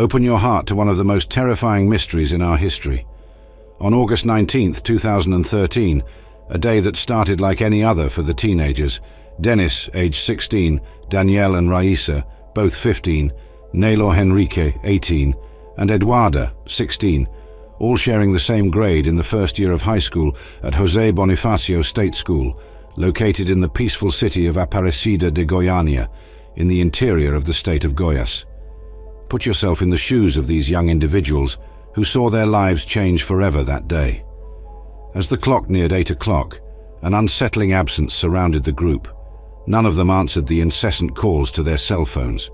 Open your heart to one of the most terrifying mysteries in our history. On August 19, 2013, a day that started like any other for the teenagers, Dennis, age 16, Danielle and Raisa, both 15, Naylor Henrique, 18, and Eduarda, 16, all sharing the same grade in the first year of high school at José Bonifacio State School, located in the peaceful city of Aparecida de Goiânia, in the interior of the state of Goiás. Put yourself in the shoes of these young individuals who saw their lives change forever that day. As the clock neared 8 o'clock, an unsettling absence surrounded the group. None of them answered the incessant calls to their cell phones.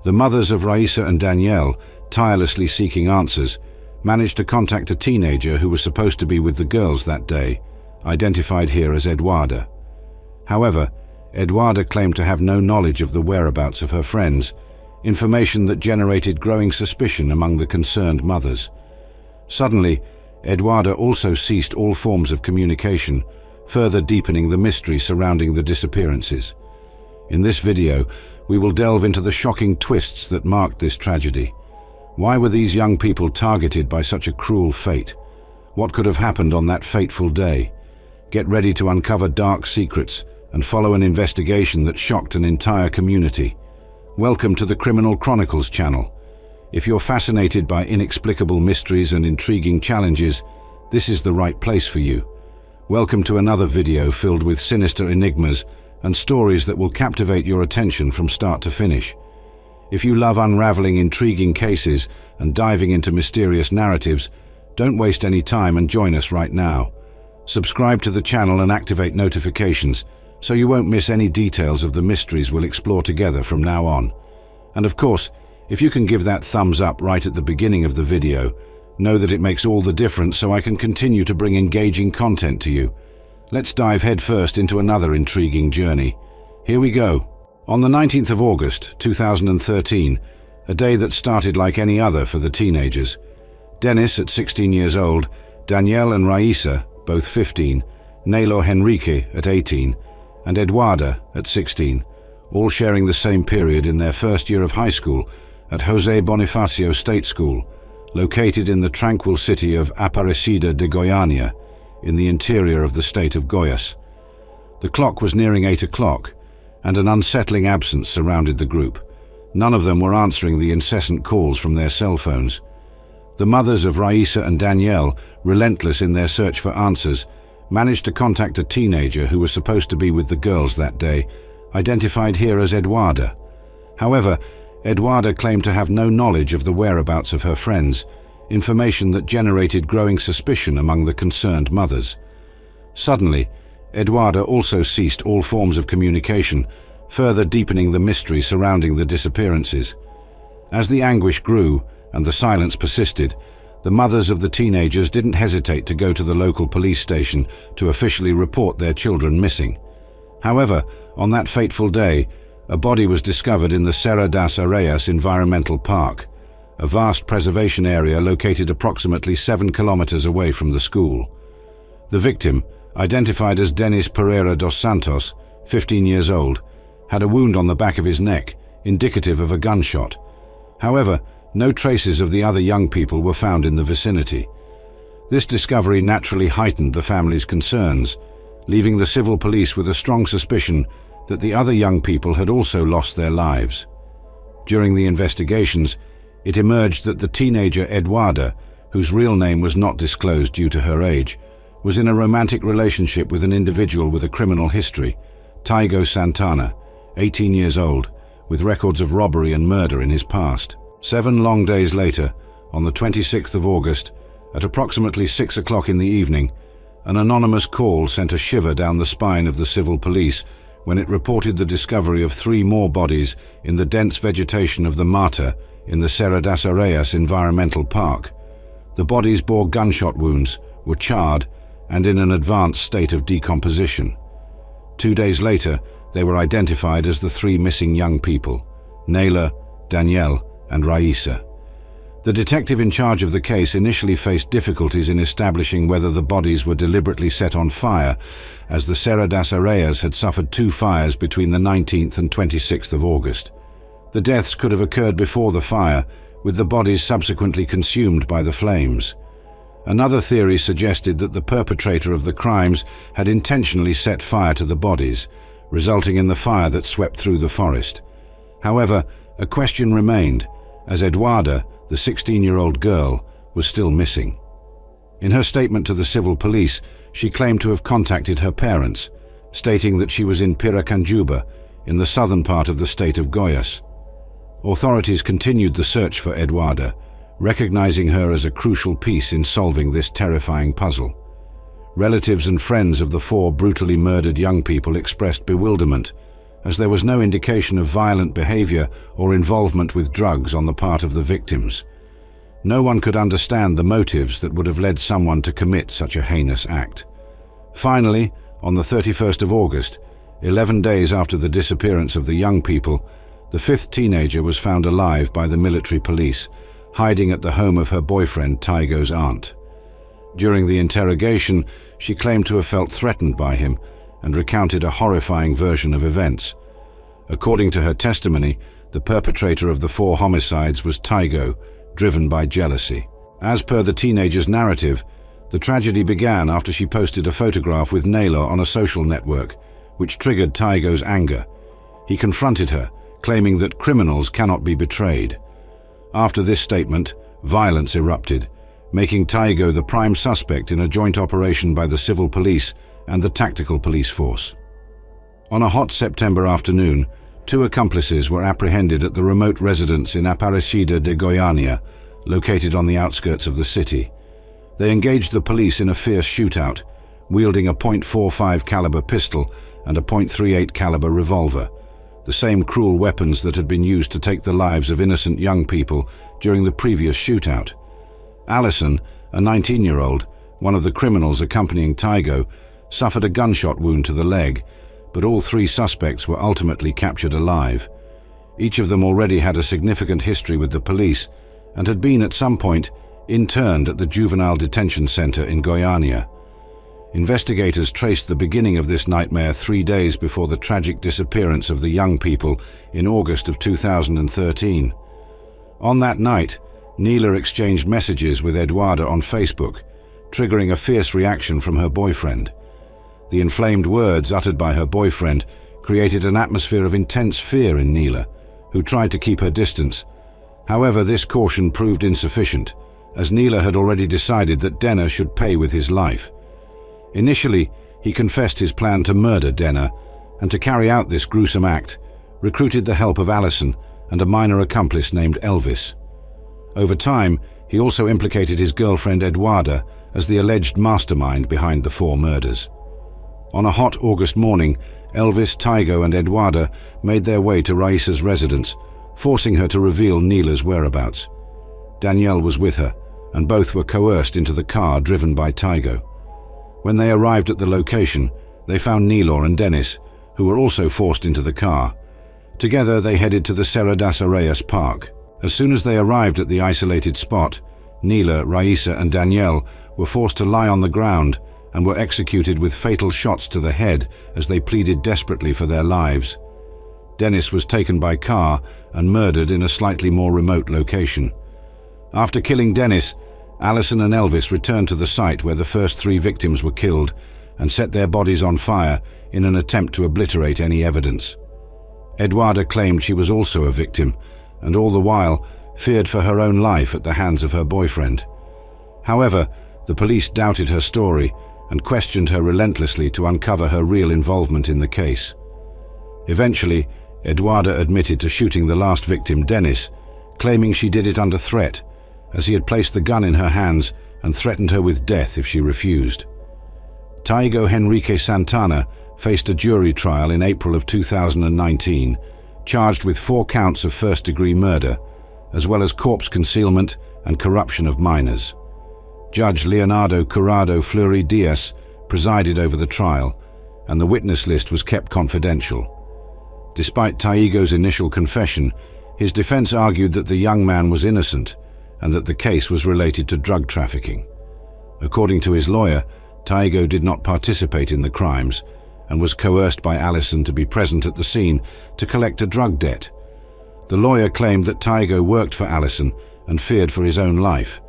The mothers of Raisa and Danielle, tirelessly seeking answers, managed to contact a teenager who was supposed to be with the girls that day, identified here as Eduarda. However, Eduarda claimed to have no knowledge of the whereabouts of her friends, information that generated growing suspicion among the concerned mothers. Suddenly, Eduarda also ceased all forms of communication, further deepening the mystery surrounding the disappearances. In this video, we will delve into the shocking twists that marked this tragedy. Why were these young people targeted by such a cruel fate? What could have happened on that fateful day? Get ready to uncover dark secrets and follow an investigation that shocked an entire community. Welcome to the Criminal Chronicles channel. If you're fascinated by inexplicable mysteries and intriguing challenges, this is the right place for you. Welcome to another video filled with sinister enigmas and stories that will captivate your attention from start to finish. If you love unraveling intriguing cases and diving into mysterious narratives, don't waste any time and join us right now. Subscribe to the channel and activate notifications so you won't miss any details of the mysteries we'll explore together from now on. And of course, if you can give that thumbs up right at the beginning of the video, know that it makes all the difference so I can continue to bring engaging content to you. Let's dive headfirst into another intriguing journey. Here we go. On the 19th of August, 2013, a day that started like any other for the teenagers, Dennis at 16 years old, Danielle and Raisa, both 15, Naylor Henrique at 18, and Eduarda at 16, all sharing the same period in their first year of high school at José Bonifacio State School, located in the tranquil city of Aparecida de Goiânia, in the interior of the state of Goiás. The clock was nearing 8 o'clock, and an unsettling absence surrounded the group. None of them were answering the incessant calls from their cell phones. The mothers of Raisa and Danielle, relentless in their search for answers, managed to contact a teenager who was supposed to be with the girls that day, identified here as Eduarda. However, Eduarda claimed to have no knowledge of the whereabouts of her friends, information that generated growing suspicion among the concerned mothers. Suddenly, Eduarda also ceased all forms of communication, further deepening the mystery surrounding the disappearances. As the anguish grew and the silence persisted, the mothers of the teenagers didn't hesitate to go to the local police station to officially report their children missing. However, on that fateful day, a body was discovered in the Serra das Areias Environmental Park, a vast preservation area located approximately 7 kilometers away from the school. The victim, identified as Denis Pereira dos Santos, 15 years old, had a wound on the back of his neck, indicative of a gunshot. However, no traces of the other young people were found in the vicinity. This discovery naturally heightened the family's concerns, leaving the civil police with a strong suspicion that the other young people had also lost their lives. During the investigations, it emerged that the teenager Eduarda, whose real name was not disclosed due to her age, was in a romantic relationship with an individual with a criminal history, Taigo Santana, 18 years old, with records of robbery and murder in his past. 7 long days later, on the 26th of August, at approximately 6 o'clock in the evening, an anonymous call sent a shiver down the spine of the civil police when it reported the discovery of 3 more bodies in the dense vegetation of the Mata in the Serra das Areias Environmental Park. The bodies bore gunshot wounds, were charred, and in an advanced state of decomposition. 2 days later, they were identified as the 3 missing young people, Naylor, Danielle, and Raisa. The detective in charge of the case initially faced difficulties in establishing whether the bodies were deliberately set on fire, as the Serra das Areias had suffered 2 fires between the 19th and 26th of August. The deaths could have occurred before the fire, with the bodies subsequently consumed by the flames. Another theory suggested that the perpetrator of the crimes had intentionally set fire to the bodies, resulting in the fire that swept through the forest. However, a question remained, as Eduarda, the 16-year-old girl, was still missing. In her statement to the civil police, she claimed to have contacted her parents, stating that she was in Piracanjuba, in the southern part of the state of Goiás. Authorities continued the search for Eduarda, recognizing her as a crucial piece in solving this terrifying puzzle. Relatives and friends of the 4 brutally murdered young people expressed bewilderment, as there was no indication of violent behavior or involvement with drugs on the part of the victims. No one could understand the motives that would have led someone to commit such a heinous act. Finally, on the 31st of August, 11 days after the disappearance of the young people, the 5th teenager was found alive by the military police, hiding at the home of her boyfriend Taigo's aunt. During the interrogation, she claimed to have felt threatened by him and recounted a horrifying version of events. According to her testimony, the perpetrator of the 4 homicides was Taigo, driven by jealousy. As per the teenager's narrative, the tragedy began after she posted a photograph with Naylor on a social network, which triggered Taigo's anger. He confronted her, claiming that criminals cannot be betrayed. After this statement, violence erupted, making Taigo the prime suspect in a joint operation by the civil police and the tactical police force. On a hot September afternoon, 2 accomplices were apprehended at the remote residence in Aparecida de Goiânia, located on the outskirts of the city. They engaged the police in a fierce shootout, wielding a .45 caliber pistol and a .38 caliber revolver, the same cruel weapons that had been used to take the lives of innocent young people during the previous shootout. Alison, a 19-year-old, one of the criminals accompanying Taigo, suffered a gunshot wound to the leg, but all 3 suspects were ultimately captured alive. Each of them already had a significant history with the police and had been at some point interned at the Juvenile Detention Center in Goiânia. Investigators traced the beginning of this nightmare 3 days before the tragic disappearance of the young people in August of 2013. On that night, Neela exchanged messages with Eduarda on Facebook, triggering a fierce reaction from her boyfriend. The inflamed words uttered by her boyfriend created an atmosphere of intense fear in Neela, who tried to keep her distance. However, this caution proved insufficient, as Neela had already decided that Denner should pay with his life. Initially, he confessed his plan to murder Denner, and to carry out this gruesome act, recruited the help of Alison and a minor accomplice named Elvis. Over time, he also implicated his girlfriend Eduarda as the alleged mastermind behind the 4 murders. On a hot August morning, Elvis, Taigo and Eduarda made their way to Raisa's residence, forcing her to reveal Neela's whereabouts. Danielle was with her, and both were coerced into the car driven by Taigo. When they arrived at the location, they found Neela and Dennis, who were also forced into the car. Together, they headed to the Serra das Areias park. As soon as they arrived at the isolated spot, Neela, Raisa and Danielle were forced to lie on the ground and were executed with fatal shots to the head as they pleaded desperately for their lives. Dennis was taken by car and murdered in a slightly more remote location. After killing Dennis, Alison and Elvis returned to the site where the first 3 victims were killed and set their bodies on fire in an attempt to obliterate any evidence. Eduarda claimed she was also a victim, and all the while feared for her own life at the hands of her boyfriend. However, the police doubted her story and questioned her relentlessly to uncover her real involvement in the case. Eventually, Eduarda admitted to shooting the last victim, Dennis, claiming she did it under threat, as he had placed the gun in her hands and threatened her with death if she refused. Taigo Henrique Santana faced a jury trial in April of 2019, charged with 4 counts of first-degree murder, as well as corpse concealment and corruption of minors. Judge Leonardo Curado Fleury Diaz presided over the trial, and the witness list was kept confidential. Despite Taigo's initial confession, his defense argued that the young man was innocent and that the case was related to drug trafficking. According to his lawyer, Taigo did not participate in the crimes and was coerced by Alison to be present at the scene to collect a drug debt. The lawyer claimed that Taigo worked for Alison and feared for his own life.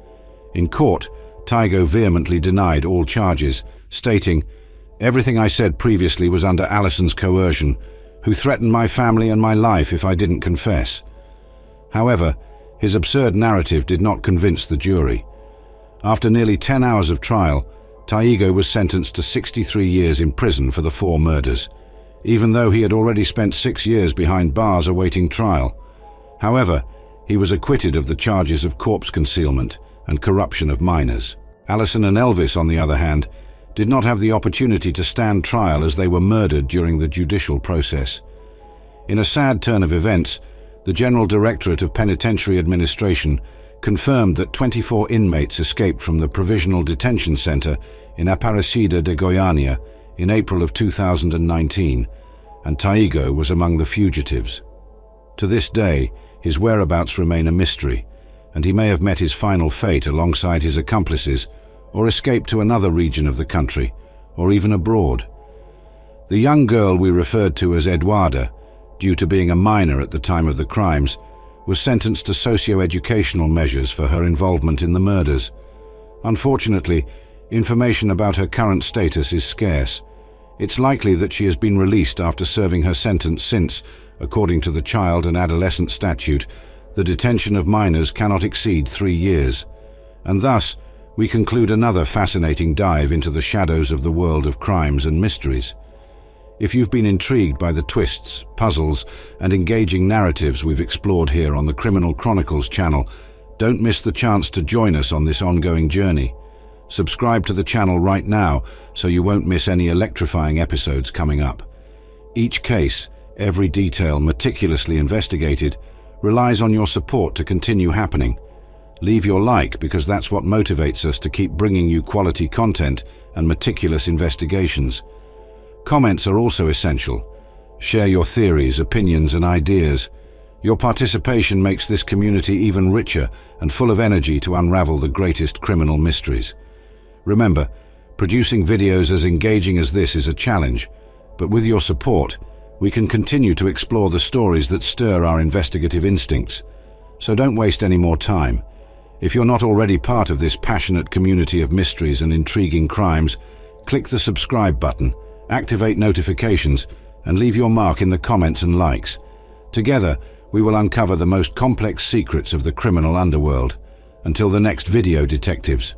In court, Tygo vehemently denied all charges, stating, "Everything I said previously was under Alison's coercion, who threatened my family and my life if I didn't confess." However, his absurd narrative did not convince the jury. After nearly 10 hours of trial, Tygo was sentenced to 63 years in prison for the 4 murders, even though he had already spent 6 years behind bars awaiting trial. However, he was acquitted of the charges of corpse concealment and corruption of minors. Alison and Elvis, on the other hand, did not have the opportunity to stand trial as they were murdered during the judicial process. In a sad turn of events, the General Directorate of Penitentiary Administration confirmed that 24 inmates escaped from the Provisional Detention Center in Aparecida de Goiânia in April of 2019, and Tygo was among the fugitives. To this day, his whereabouts remain a mystery, and he may have met his final fate alongside his accomplices, or escaped to another region of the country, or even abroad. The young girl we referred to as Eduarda, due to being a minor at the time of the crimes, was sentenced to socio-educational measures for her involvement in the murders. Unfortunately, information about her current status is scarce. It's likely that she has been released after serving her sentence since, according to the Child and Adolescent Statute, the detention of minors cannot exceed 3 years. And thus, we conclude another fascinating dive into the shadows of the world of crimes and mysteries. If you've been intrigued by the twists, puzzles, and engaging narratives we've explored here on the Criminal Chronicles channel, don't miss the chance to join us on this ongoing journey. Subscribe to the channel right now so you won't miss any electrifying episodes coming up. Each case, every detail meticulously investigated, relies on your support to continue happening. Leave your like because that's what motivates us to keep bringing you quality content and meticulous investigations. Comments are also essential. Share your theories, opinions, and ideas. Your participation makes this community even richer and full of energy to unravel the greatest criminal mysteries. Remember, producing videos as engaging as this is a challenge, but with your support, we can continue to explore the stories that stir our investigative instincts. So don't waste any more time. If you're not already part of this passionate community of mysteries and intriguing crimes, click the subscribe button, activate notifications, and leave your mark in the comments and likes. Together, we will uncover the most complex secrets of the criminal underworld. Until the next video, detectives.